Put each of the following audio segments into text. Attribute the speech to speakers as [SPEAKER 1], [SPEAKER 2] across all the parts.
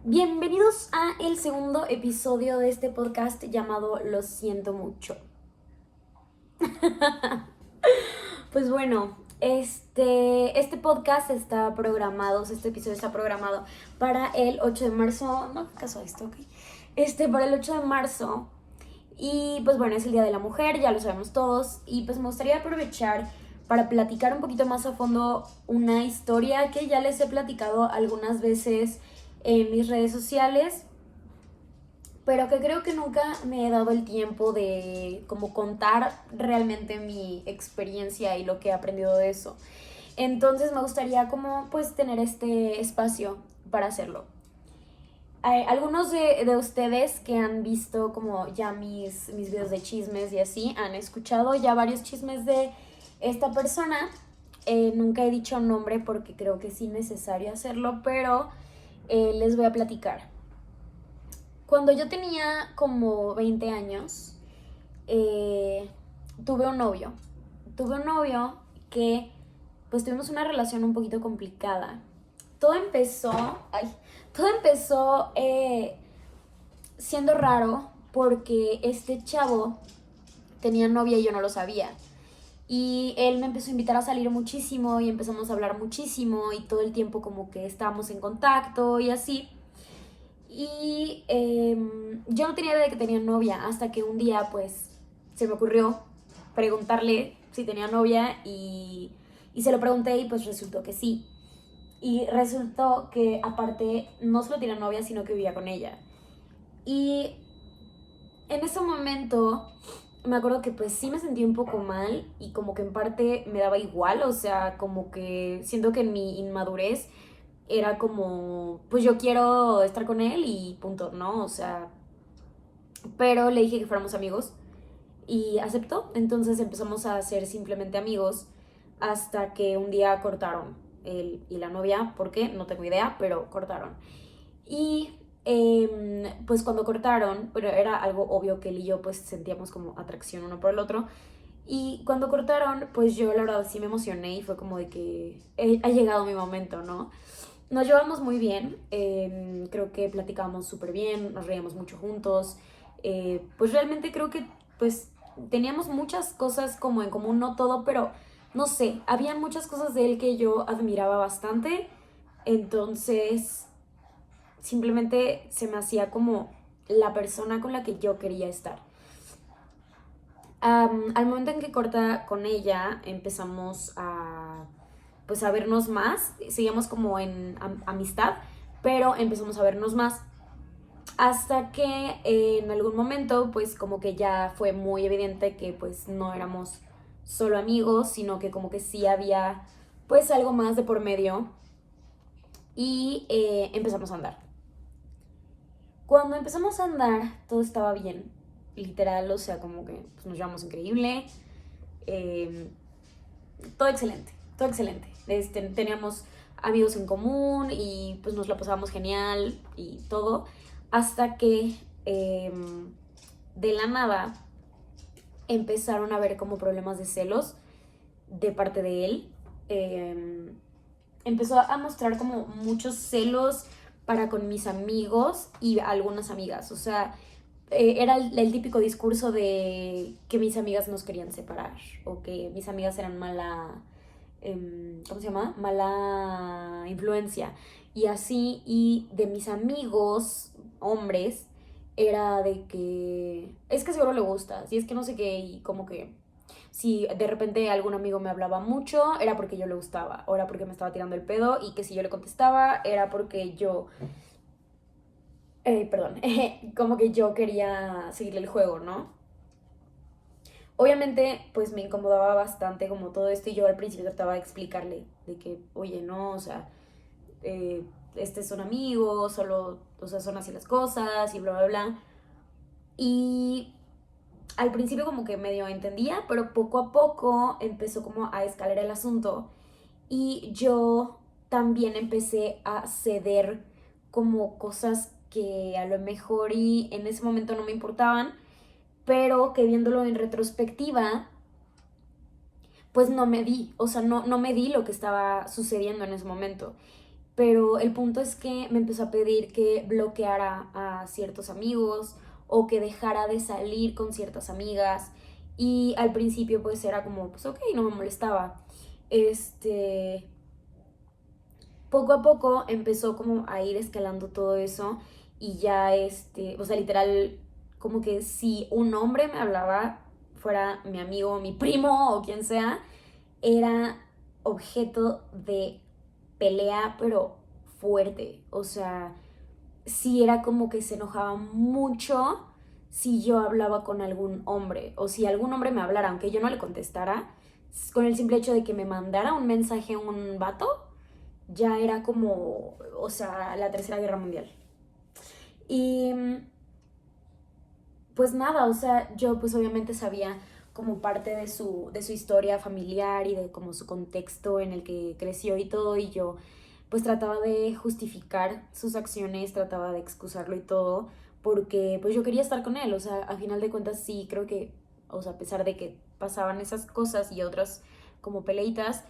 [SPEAKER 1] Bienvenidos a el segundo episodio de este podcast llamado Lo siento mucho. Pues bueno, este podcast está programado, este episodio está programado para el 8 de marzo, no hagas caso a esto, ¿ok? Para el 8 de marzo. Y pues bueno, es el Día de la Mujer, ya lo sabemos todos. Y pues me gustaría aprovechar para platicar un poquito más a fondo una historia que ya les he platicado algunas veces en mis redes sociales, pero que creo que nunca me he dado el tiempo de como contar realmente mi experiencia y lo que he aprendido de eso. Entonces me gustaría como pues tener este espacio para hacerlo. Algunos de ustedes que han visto como ya mis videos de chismes y así, han escuchado ya varios chismes de esta persona. Nunca he dicho nombre porque creo que es innecesario hacerlo, pero les voy a platicar. Cuando yo tenía como 20 años, eh, tuve un novio. Tuve un novio que pues tuvimos una relación un poquito complicada. Todo empezó, ay, todo empezó siendo raro porque este chavo tenía novia y yo no lo sabía. Y él me empezó a invitar a salir muchísimo y empezamos a hablar muchísimo y todo el tiempo como que estábamos en contacto y así. Y yo no tenía idea de que tenía novia hasta que un día pues se me ocurrió preguntarle si tenía novia y se lo pregunté y pues resultó que sí. Y resultó que aparte no solo tenía novia sino que vivía con ella. Y en ese momento me acuerdo que pues sí me sentí un poco mal y como que en parte me daba igual, o sea, como que siento que en mi inmadurez era como, pues yo quiero estar con él y punto, ¿no? O sea, pero le dije que fuéramos amigos y aceptó, entonces empezamos a ser simplemente amigos hasta que un día cortaron él y la novia, ¿por qué? No tengo idea, pero cortaron. Y pues cuando cortaron, pero era algo obvio que él y yo pues sentíamos como atracción uno por el otro. Y cuando cortaron, pues yo la verdad sí me emocioné y fue como de que ha llegado mi momento, ¿no? Nos llevamos muy bien, creo que platicábamos súper bien, nos reíamos mucho juntos, pues realmente creo que pues teníamos muchas cosas como en común, no todo, pero no sé, habían muchas cosas de él que yo admiraba bastante, entonces simplemente se me hacía como la persona con la que yo quería estar. Al momento en que corta con ella, empezamos a pues a vernos más, seguíamos como en amistad, pero empezamos a vernos más hasta que en algún momento pues como que ya fue muy evidente que pues no éramos solo amigos, sino que como que sí había pues algo más de por medio y empezamos a andar. Cuando empezamos a andar, todo estaba bien, literal, o sea, como que pues, nos llevamos increíble, eh, todo excelente, todo excelente. Teníamos amigos en común y pues nos la pasábamos genial y todo, hasta que eh, de la nada empezaron a haber como problemas de celos de parte de él. Eh, Empezó a mostrar como muchos celos para con mis amigos y algunas amigas. O sea, era el típico discurso de que mis amigas nos querían separar o que mis amigas eran mala, ¿cómo se llama? Mala influencia. Y así, y de mis amigos, hombres, era de que es que seguro le gusta, si es que no sé qué, y como que si de repente algún amigo me hablaba mucho, era porque yo le gustaba, o era porque me estaba tirando el pedo, y que si yo le contestaba, era porque yo, perdón, como que yo quería seguirle el juego, ¿no? Obviamente, pues me incomodaba bastante como todo esto, y yo al principio trataba de explicarle de que, oye, no, o sea, son amigos, solo, o sea, son así las cosas, y bla, bla, bla. Y al principio como que medio entendía, pero poco a poco empezó como a escalar el asunto y yo también empecé a ceder como cosas que a lo mejor y en ese momento no me importaban, pero que viéndolo en retrospectiva, pues no me di, o sea, no me di lo que estaba sucediendo en ese momento. pero el punto es que me empezó a pedir que bloqueara a ciertos amigos o que dejara de salir con ciertas amigas. Y al principio pues era como, pues ok, no me molestaba. Este, Poco a poco empezó como a ir escalando todo eso y ya o sea, literal, como que si un hombre me hablaba, fuera mi amigo, mi primo o quien sea, era objeto de pelea, pero fuerte. O sea, sí era como que se enojaba mucho si yo hablaba con algún hombre o si algún hombre me hablara, aunque yo no le contestara, con el simple hecho de que me mandara un mensaje a un vato, ya era como, o sea, la Tercera Guerra Mundial. Y pues nada, o sea, yo pues obviamente sabía como parte de su historia familiar y de como su contexto en el que creció y todo, y yo pues trataba de justificar sus acciones, trataba de excusarlo y todo, porque pues yo quería estar con él, o sea, a final de cuentas sí, creo que, o sea, a pesar de que pasaban esas cosas y otras como peleitas,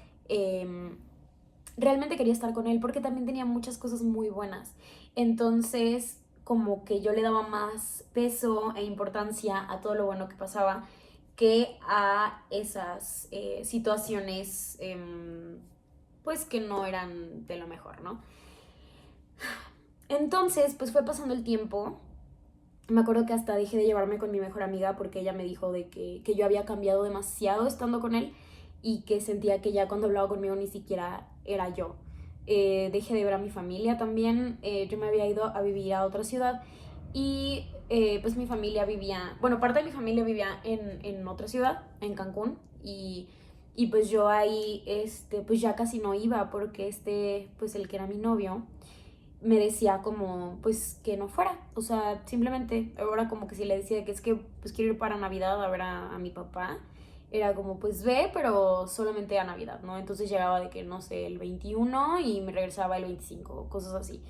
[SPEAKER 1] realmente quería estar con él porque también tenía muchas cosas muy buenas. Entonces, como que yo le daba más peso e importancia a todo lo bueno que pasaba que a esas situaciones, pues que no eran de lo mejor, ¿no? Entonces, pues fue pasando el tiempo. Me acuerdo que hasta dejé de llevarme con mi mejor amiga porque ella me dijo de que yo había cambiado demasiado estando con él y que sentía que ya cuando hablaba conmigo ni siquiera era yo. Dejé de ver a mi familia también. Yo me había ido a vivir a otra ciudad y pues mi familia vivía, bueno, parte de mi familia vivía en otra ciudad, en Cancún, y pues yo ahí, pues ya casi no iba porque pues el que era mi novio, me decía como, pues, que no fuera. O sea, simplemente, ahora como que si le decía que es que, pues, quiero ir para Navidad a ver a mi papá, era como, pues, ve, pero solamente a Navidad, ¿no? Entonces llegaba de que, no sé, el 21 y me regresaba el 25, cosas así.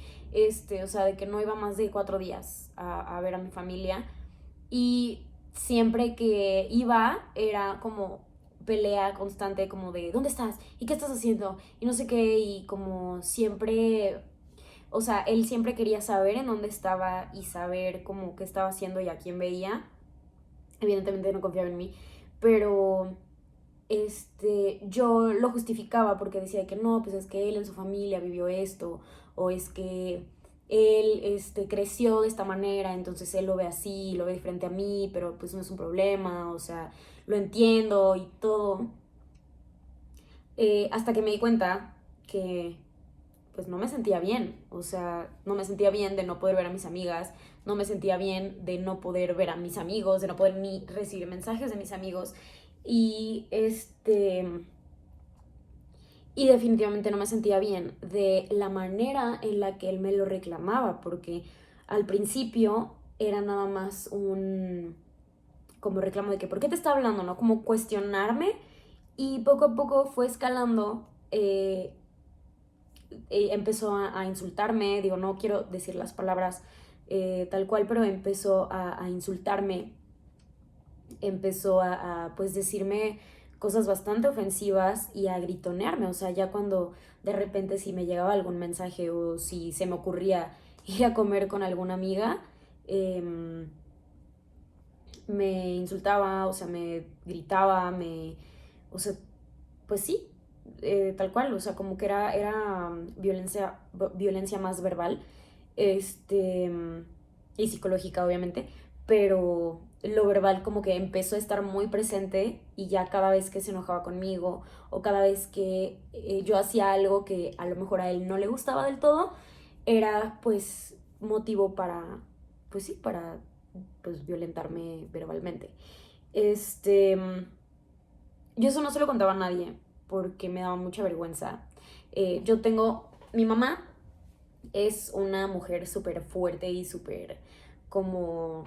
[SPEAKER 1] O sea, de que no iba más de 4 días a ver a mi familia. Y siempre que iba, era como pelea constante, como de, ¿dónde estás? ¿Y qué estás haciendo? Y no sé qué, y como siempre, o sea, él siempre quería saber en dónde estaba y saber como qué estaba haciendo y a quién veía. Evidentemente no confiaba en mí, pero yo lo justificaba porque decía que no, pues es que él en su familia vivió esto, o es que él creció de esta manera, entonces él lo ve así, lo ve diferente a mí, pero pues no es un problema, o sea, lo entiendo y todo. Hasta que me di cuenta que pues no me sentía bien, o sea, no me sentía bien de no poder ver a mis amigas, no me sentía bien de no poder ver a mis amigos, de no poder ni recibir mensajes de mis amigos y y definitivamente no me sentía bien de la manera en la que él me lo reclamaba, porque al principio era nada más un como reclamo de que ¿por qué te está hablando? ¿No? Como cuestionarme, y poco a poco fue escalando. Empezó a insultarme, digo, no quiero decir las palabras tal cual, pero empezó a insultarme, empezó pues decirme cosas bastante ofensivas y a gritonearme, o sea, ya cuando de repente si me llegaba algún mensaje o si se me ocurría ir a comer con alguna amiga, eh, me insultaba, o sea, me gritaba, o sea, pues sí, tal cual, o sea, como que era violencia más verbal, y psicológica, obviamente, pero lo verbal como que empezó a estar muy presente y ya cada vez que se enojaba conmigo o cada vez que yo hacía algo que a lo mejor a él no le gustaba del todo, era pues motivo pues sí, para pues violentarme verbalmente. Este, yo eso no se lo contaba a nadie porque me daba mucha vergüenza. Mi mamá es una mujer súper fuerte y súper como,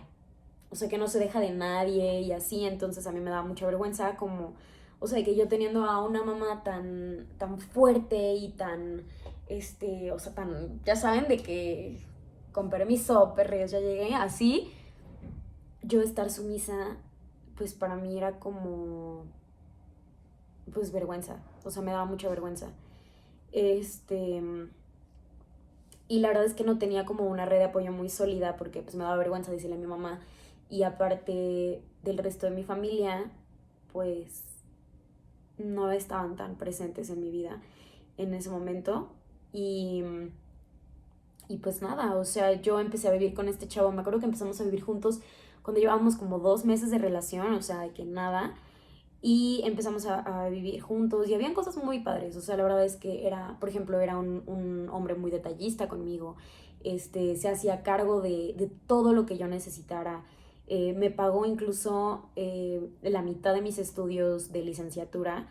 [SPEAKER 1] o sea, que no se deja de nadie y así, entonces a mí me daba mucha vergüenza como, o sea, que yo teniendo a una mamá tan fuerte y o sea, ya saben, de que con permiso, perreos, ya llegué, así, yo estar sumisa, pues para mí era como, pues vergüenza, o sea, me daba mucha vergüenza. Este, Y la verdad es que no tenía como una red de apoyo muy sólida porque pues me daba vergüenza decirle a mi mamá. Y aparte del resto de mi familia, pues no estaban tan presentes en mi vida en ese momento. Y, y pues nada, o sea, yo empecé a vivir con este chavo. Me acuerdo que empezamos a vivir juntos cuando llevábamos como 2 meses de relación, o sea, de que nada. Y empezamos a vivir juntos y habían cosas muy padres. O sea, la verdad es que era, por ejemplo, era un hombre muy detallista conmigo. Se hacía cargo de todo lo que yo necesitara. Me pagó incluso la mitad de mis estudios de licenciatura.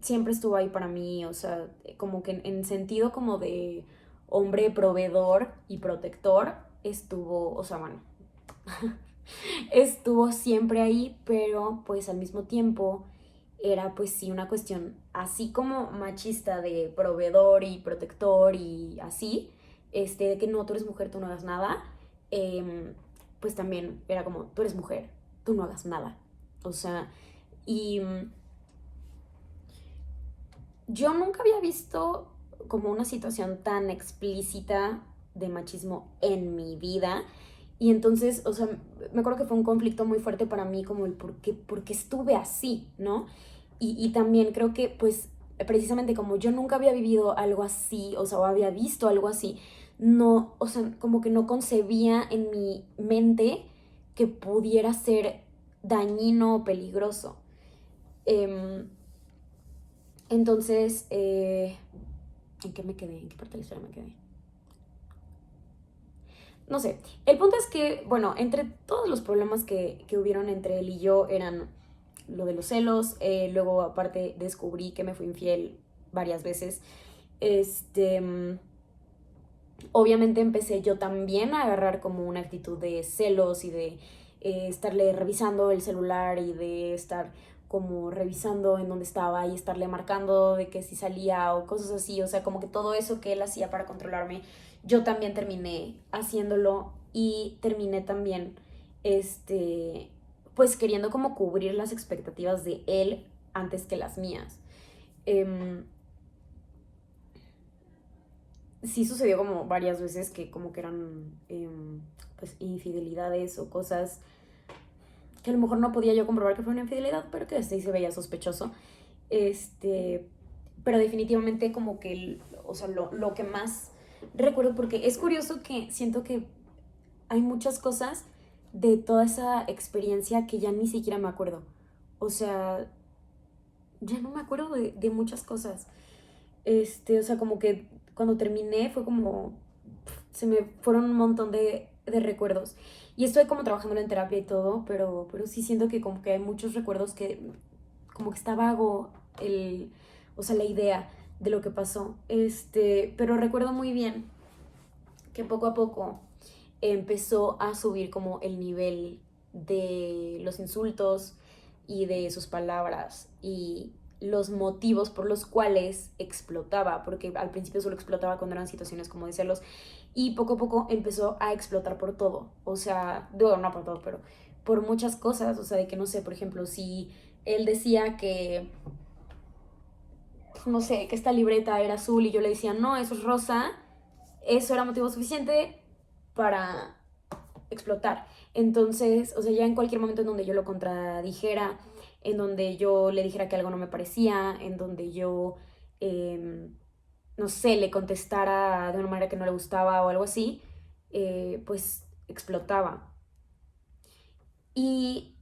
[SPEAKER 1] Siempre estuvo ahí para mí, o sea, como que en sentido como de hombre proveedor y protector, estuvo, o sea, bueno, estuvo siempre ahí, pero pues al mismo tiempo era pues sí una cuestión así como machista de proveedor y protector y así, de que no, tú eres mujer, tú no hagas nada, pues también era como, tú eres mujer, tú no hagas nada. O sea, y yo nunca había visto como una situación tan explícita de machismo en mi vida. Y entonces, o sea, me acuerdo que fue un conflicto muy fuerte para mí, como el por qué estuve así, ¿no? Y también creo que, pues, precisamente como yo nunca había vivido algo así, o sea, o había visto algo así, no, o sea, como que no concebía en mi mente que pudiera ser dañino o peligroso. Em, entonces, ¿en qué me quedé? ¿En qué parte de la historia me quedé? No sé. El punto es que, bueno, entre todos los problemas que hubieron entre él y yo eran lo de los celos. Luego, aparte, descubrí que me fui infiel varias veces. Este. Obviamente empecé yo también a agarrar como una actitud de celos y de estarle revisando el celular y de estar como revisando en dónde estaba y estarle marcando de que si salía o cosas así, o sea, como que todo eso que él hacía para controlarme, yo también terminé haciéndolo y terminé también, este, pues queriendo como cubrir las expectativas de él antes que las mías. Eh, sí sucedió como varias veces que como que eran pues infidelidades o cosas que a lo mejor no podía yo comprobar que fue una infidelidad, pero que sí se veía sospechoso. Este, pero definitivamente como que, o sea, lo que más recuerdo, porque es curioso que siento que hay muchas cosas de toda esa experiencia que ya ni siquiera me acuerdo. O sea, ya no me acuerdo de muchas cosas. O sea, como que cuando terminé fue como, se me fueron un montón de recuerdos. Y estoy como trabajando en terapia y todo, pero sí siento que como que hay muchos recuerdos que como que está vago o sea, la idea de lo que pasó. Pero recuerdo muy bien que poco a poco empezó a subir como el nivel de los insultos y de sus palabras y los motivos por los cuales explotaba, porque al principio solo explotaba cuando eran situaciones como de celos y poco a poco empezó a explotar por todo, o sea, digo, no por todo, pero por muchas cosas, o sea, de que no sé, por ejemplo, si él decía que, no sé, que esta libreta era azul y yo le decía, no, eso es rosa, eso era motivo suficiente para explotar. Entonces, o sea, ya en cualquier momento en donde yo lo contradijera, en donde yo le dijera que algo no me parecía, en donde yo, no sé, le contestara de una manera que no le gustaba o algo así, pues explotaba. Y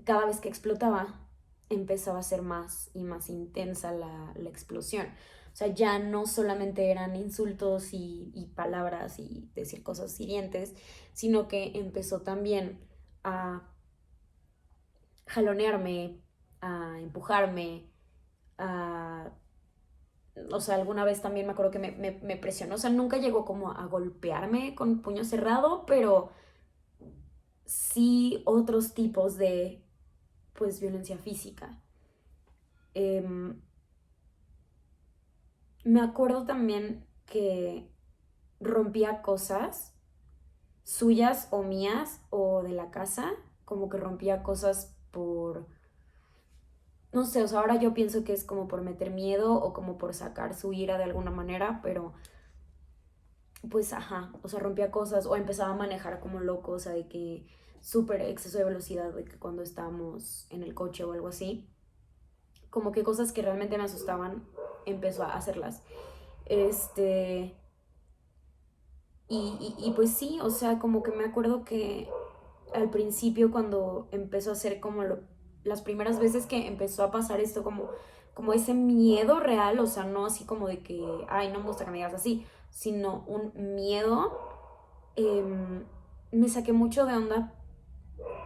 [SPEAKER 1] cada vez que explotaba, empezaba a ser más y más intensa la explosión. O sea, ya no solamente eran insultos y palabras y decir cosas hirientes, sino que empezó también a jalonearme, a empujarme, a... O sea, alguna vez también me acuerdo que me presionó. O sea, nunca llegó como a golpearme con puño cerrado, pero sí otros tipos de, pues, violencia física. Em, Me acuerdo también que rompía cosas suyas o mías o de la casa, como que rompía cosas por, no sé, o sea, ahora yo pienso que es como por meter miedo o como por sacar su ira de alguna manera, pero pues ajá, o sea, rompía cosas o empezaba a manejar como loco, o sea, de que súper exceso de velocidad, de que cuando estábamos en el coche o algo así, como que cosas que realmente me asustaban, empezó a hacerlas. Este, y pues sí, o sea, como que me acuerdo que al principio cuando empezó a hacer como las primeras veces que empezó a pasar esto, como ese miedo real, o sea, no así como de que, ay, no me gusta que me digas así, sino un miedo, me saqué mucho de onda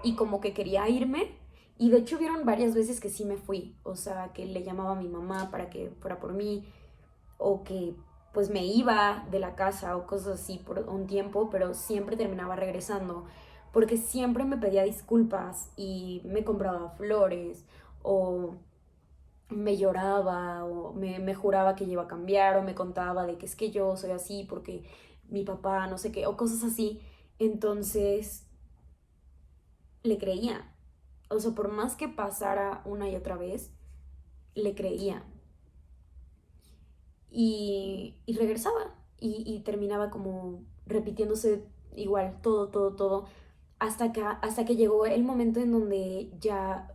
[SPEAKER 1] y como que quería irme. Y de hecho vieron varias veces que sí me fui, o sea, que le llamaba a mi mamá para que fuera por mí, o que pues me iba de la casa o cosas así por un tiempo, pero siempre terminaba regresando porque siempre me pedía disculpas y me compraba flores o me lloraba o me juraba que iba a cambiar o me contaba de que es que yo soy así porque mi papá no sé qué o cosas así. Entonces le creía. O sea, por más que pasara una y otra vez, le creía. Y regresaba y terminaba como repitiéndose igual todo, todo, todo, hasta que llegó el momento en donde ya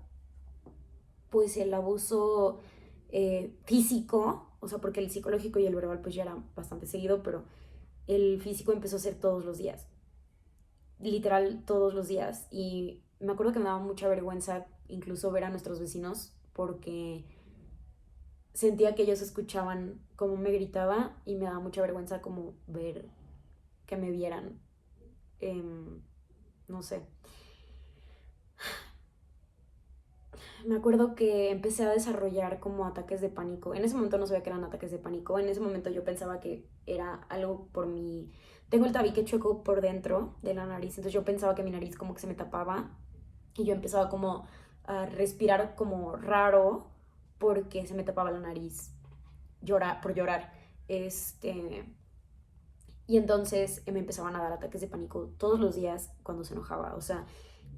[SPEAKER 1] pues el abuso físico, o sea, porque el psicológico y el verbal pues ya era bastante seguido, pero el físico empezó a ser todos los días, literal todos los días. Y me acuerdo que me daba mucha vergüenza incluso ver a nuestros vecinos porque sentía que ellos escuchaban cómo me gritaba y me daba mucha vergüenza como ver que me vieran. No sé. Me acuerdo que empecé a desarrollar como ataques de pánico. En ese momento no sabía que eran ataques de pánico. En ese momento yo pensaba que era algo por mi... Tengo el tabique chueco por dentro de la nariz, entonces yo pensaba que mi nariz como que se me tapaba y yo empezaba como a respirar como raro porque se me tapaba la nariz por llorar. Este, y entonces me empezaban a dar ataques de pánico todos los días cuando se enojaba. O sea,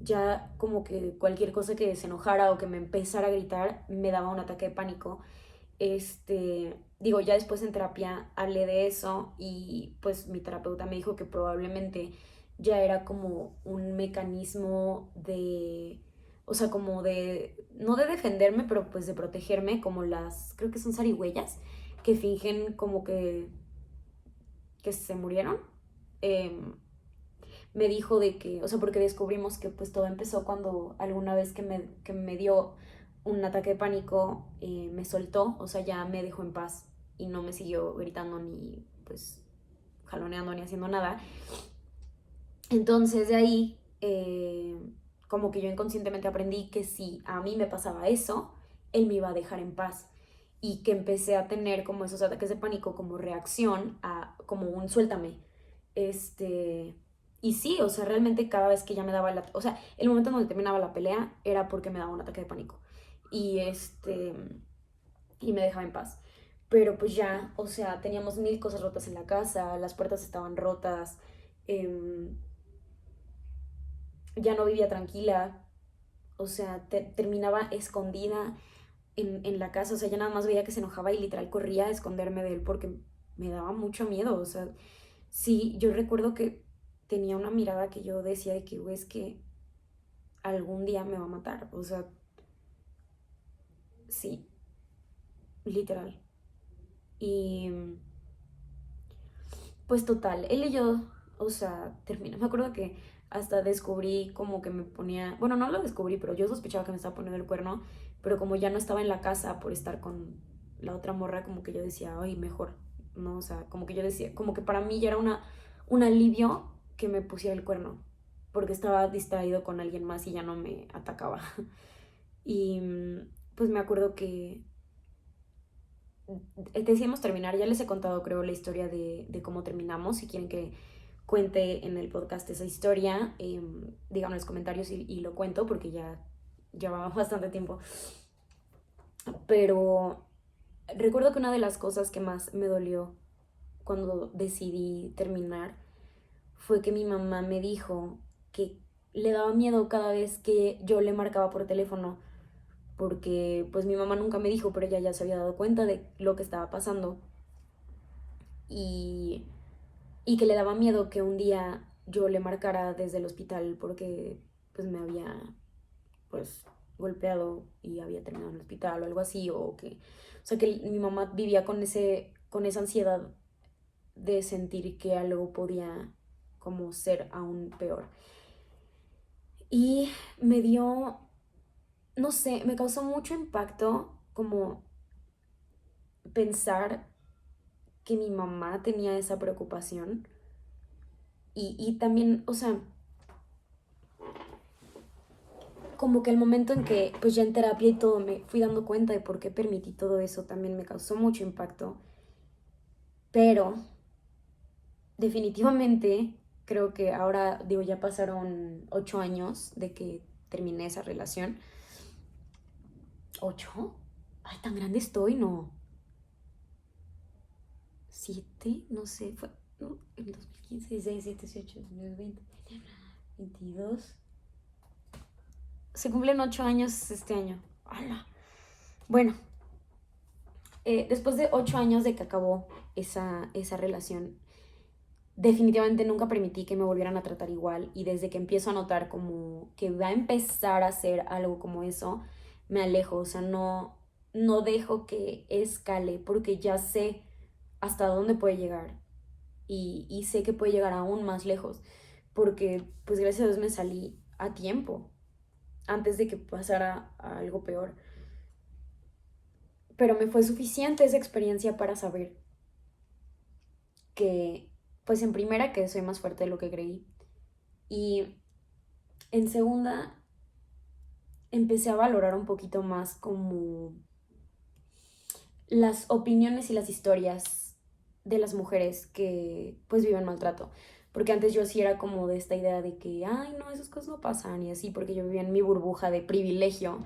[SPEAKER 1] ya como que cualquier cosa que se enojara o que me empezara a gritar me daba un ataque de pánico. Digo, ya después en terapia hablé de eso y pues mi terapeuta me dijo que probablemente ya era como un mecanismo de, o sea, como de, no de defenderme, pero pues de protegerme, como creo que son zarigüeyas, que fingen como que se murieron. Eh, Me dijo de que, o sea, porque descubrimos que pues todo empezó cuando alguna vez que me dio un ataque de pánico, me soltó, o sea, ya me dejó en paz y no me siguió gritando ni pues jaloneando ni haciendo nada. Entonces de ahí, como que yo inconscientemente aprendí que si a mí me pasaba eso, él me iba a dejar en paz y que empecé a tener como esos ataques de pánico como reacción a como un suéltame. Este, y sí, o sea, realmente cada vez que ya me daba o sea, el momento en donde terminaba la pelea era porque me daba un ataque de pánico. Y y me dejaba en paz. Pero pues ya, o sea, teníamos mil cosas rotas en la casa, las puertas estaban rotas, eh, ya no vivía tranquila, o sea, terminaba escondida en la casa, o sea, ya nada más veía que se enojaba y literal corría a esconderme de él porque me daba mucho miedo, o sea, sí, yo recuerdo que tenía una mirada que yo decía de que, güey, es que algún día me va a matar, o sea, sí, literal. Y pues total, él y yo, o sea, me acuerdo que hasta descubrí como que me ponía, bueno, no lo descubrí, pero yo sospechaba que me estaba poniendo el cuerno, pero como ya no estaba en la casa por estar con la otra morra, como que yo decía, ay, mejor, ¿no? O sea, como que yo decía, como que para mí ya era un alivio que me pusiera el cuerno, porque estaba distraído con alguien más y ya no me atacaba. Y pues me acuerdo que decíamos terminar, ya les he contado creo la historia de cómo terminamos, si quieren que cuente en el podcast esa historia, díganme en los comentarios y lo cuento porque ya llevaba bastante tiempo. Pero recuerdo que una de las cosas que más me dolió cuando decidí terminar fue que mi mamá me dijo que le daba miedo cada vez que yo le marcaba por teléfono porque pues mi mamá nunca me dijo, pero ella ya se había dado cuenta de lo que estaba pasando y, y que le daba miedo que un día yo le marcara desde el hospital porque pues me había pues golpeado y había terminado en el hospital o algo así, o sea, que mi mamá vivía con esa ansiedad de sentir que algo podía como ser aún peor. Y me dio, no sé, me causó mucho impacto como pensar que mi mamá tenía esa preocupación y también, o sea, como que el momento en que pues ya en terapia y todo me fui dando cuenta de por qué permití todo eso también me causó mucho impacto, pero definitivamente creo que ahora, digo, ya pasaron 8 años de que terminé esa relación. ¿8? Ay, tan grande estoy, no. ¿7? No sé, fue no, en 2015, 16, 17, 18, 19, 20, 22. Se cumplen 8 años este año. ¡Hala! Bueno, después de 8 años de que acabó esa relación, definitivamente nunca permití que me volvieran a tratar igual y desde que empiezo a notar como que va a empezar a hacer algo como eso, me alejo, o sea, no dejo que escale porque ya sé hasta dónde puede llegar y sé que puede llegar aún más lejos porque pues gracias a Dios me salí a tiempo antes de que pasara a algo peor. Pero me fue suficiente esa experiencia para saber que, pues en primera, que soy más fuerte de lo que creí. Y en segunda, empecé a valorar un poquito más como las opiniones y las historias de las mujeres que pues viven maltrato. Porque antes yo sí era como de esta idea de que, ay, no, esas cosas no pasan y así, porque yo vivía en mi burbuja de privilegio.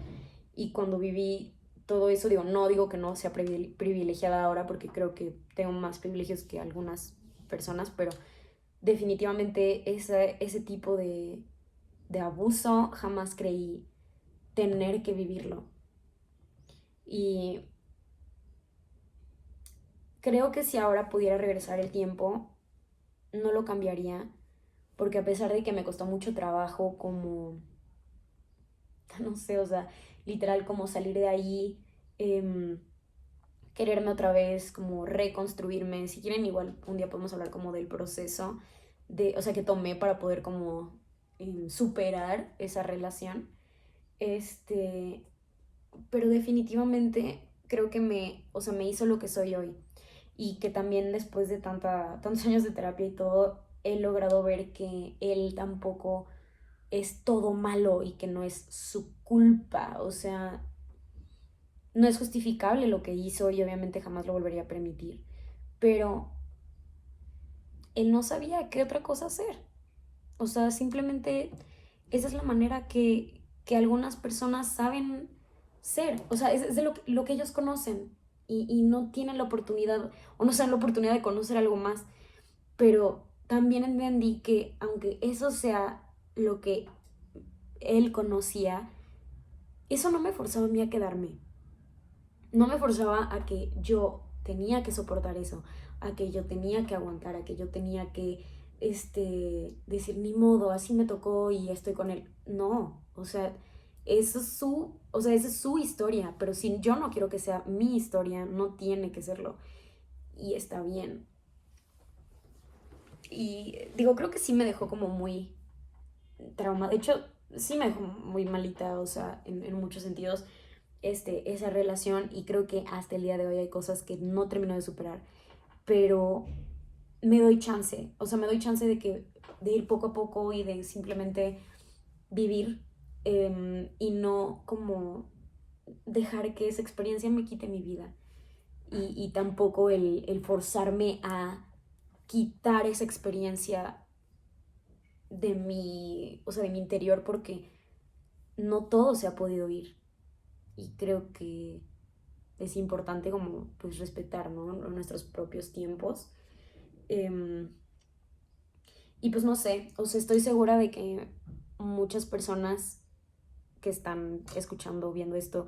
[SPEAKER 1] Y cuando viví todo eso, digo, no digo que no sea privilegiada ahora, porque creo que tengo más privilegios que algunas personas, pero definitivamente ese tipo de abuso jamás creí tener que vivirlo. Y creo que si ahora pudiera regresar el tiempo, no lo cambiaría, porque a pesar de que me costó mucho trabajo como, no sé, o sea, literal como salir de ahí, eh, quererme otra vez, como reconstruirme, si quieren igual un día podemos hablar como del proceso, o sea, que tomé para poder como superar esa relación, este, pero definitivamente creo que o sea, me hizo lo que soy hoy y que también después de tantos años de terapia y todo, he logrado ver que él tampoco es todo malo y que no es su culpa, o sea, no es justificable lo que hizo y obviamente jamás lo volvería a permitir, pero él no sabía qué otra cosa hacer, o sea, simplemente esa es la manera que algunas personas saben ser, o sea, es de lo que ellos conocen y no tienen la oportunidad, o no se dan la oportunidad de conocer algo más, pero también entendí que aunque eso sea lo que él conocía, eso no me forzaba a mí a quedarme, no me forzaba a que yo tenía que soportar eso, a que yo tenía que aguantar, a que yo tenía que decir ni modo, así me tocó y estoy con él. No, o sea, esa es su historia, pero si yo no quiero que sea mi historia, no tiene que serlo. Y está bien. Y digo, creo que sí me dejó como muy trauma. De hecho, sí me dejó muy malita, o sea, en muchos sentidos, esa relación. Y creo que hasta el día de hoy hay cosas que no termino de superar. Pero me doy chance, o sea, me doy chance de ir poco a poco y de simplemente vivir y no como dejar que esa experiencia me quite mi vida. Y tampoco el forzarme a quitar esa experiencia o sea, de mi interior porque no todo se ha podido ir y creo que es importante como pues respetar, ¿no? Nuestros propios tiempos. Em, y pues no sé, o sea, estoy segura de que muchas personas que están escuchando o viendo esto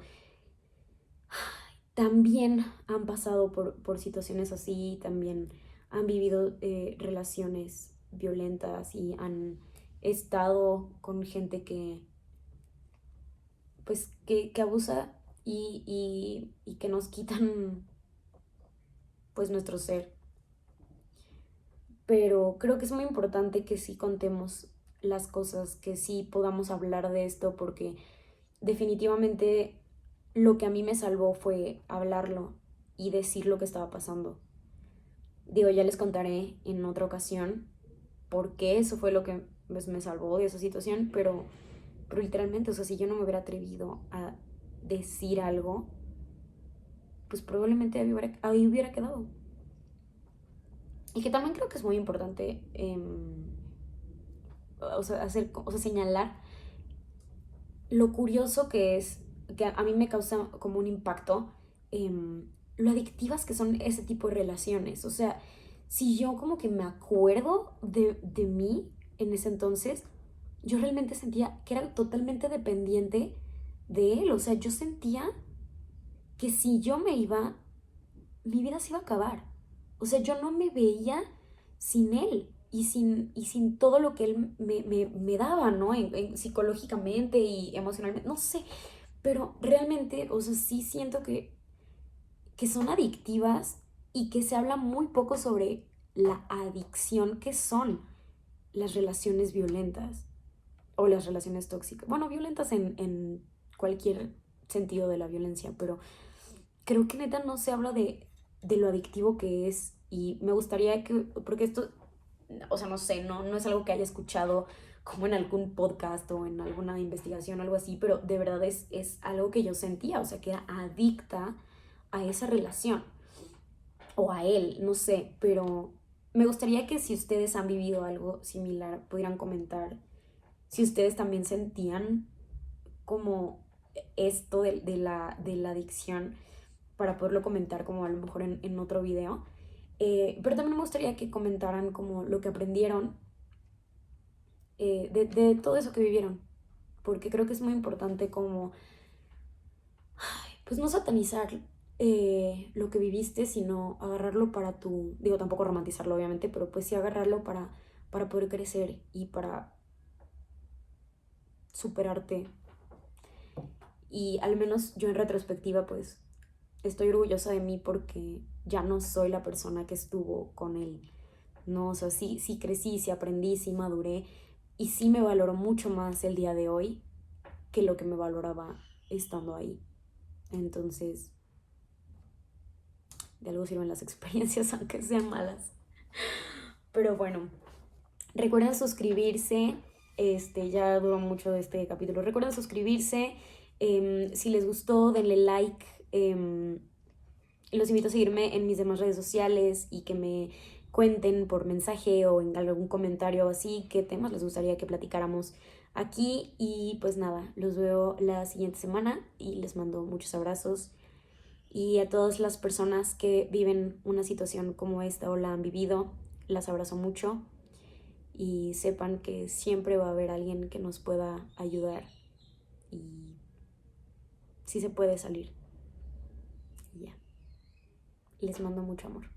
[SPEAKER 1] también han pasado por situaciones así, también han vivido relaciones violentas y han estado con gente que, pues, que abusa y que nos quitan, pues, nuestro ser. Pero creo que es muy importante que sí contemos las cosas, que sí podamos hablar de esto, porque definitivamente lo que a mí me salvó fue hablarlo y decir lo que estaba pasando. Digo, ya les contaré en otra ocasión por qué eso fue lo que pues, me salvó de esa situación, pero literalmente, o sea, si yo no me hubiera atrevido a decir algo, pues probablemente ahí hubiera quedado. Y que también creo que es muy importante, o sea, señalar lo curioso que es, que a mí me causa como un impacto, lo adictivas que son ese tipo de relaciones. O sea, si yo como que me acuerdo de mí en ese entonces, yo realmente sentía que era totalmente dependiente de él. O sea, yo sentía que si yo me iba, mi vida se iba a acabar. O sea, yo no me veía sin él y sin todo lo que él me daba, ¿no? Psicológicamente y emocionalmente, no sé, pero realmente, o sea, sí siento que son adictivas y que se habla muy poco sobre la adicción que son las relaciones violentas o las relaciones tóxicas. Bueno, violentas en cualquier sentido de la violencia, pero creo que neta no se habla de lo adictivo que es y me gustaría que, porque esto, o sea, no sé, no es algo que haya escuchado como en algún podcast o en alguna investigación o algo así, pero de verdad es algo que yo sentía, o sea, que era adicta a esa relación o a él, no sé, pero me gustaría que si ustedes han vivido algo similar, pudieran comentar si ustedes también sentían como esto de la adicción para poderlo comentar como a lo mejor en otro video. Pero también me gustaría que comentaran como lo que aprendieron de todo eso que vivieron, porque creo que es muy importante como, pues no satanizar lo que viviste, sino agarrarlo para tu, digo, tampoco romantizarlo obviamente, pero pues sí agarrarlo para poder crecer y para superarte. Y al menos yo en retrospectiva pues estoy orgullosa de mí porque ya no soy la persona que estuvo con él, ¿no? O sea, sí crecí, sí aprendí, sí maduré y sí me valoro mucho más el día de hoy que lo que me valoraba estando ahí. Entonces, de algo sirven las experiencias, aunque sean malas. Pero bueno, recuerden suscribirse. Ya duró mucho este capítulo. Recuerden suscribirse. Si les gustó, denle like. Los invito a seguirme en mis demás redes sociales y que me cuenten por mensaje o en algún comentario así qué temas les gustaría que platicáramos aquí. Y pues nada, los veo la siguiente semana y les mando muchos abrazos. Y a todas las personas que viven una situación como esta o la han vivido, las abrazo mucho y sepan que siempre va a haber alguien que nos pueda ayudar y sí se puede salir. Y ya, les mando mucho amor.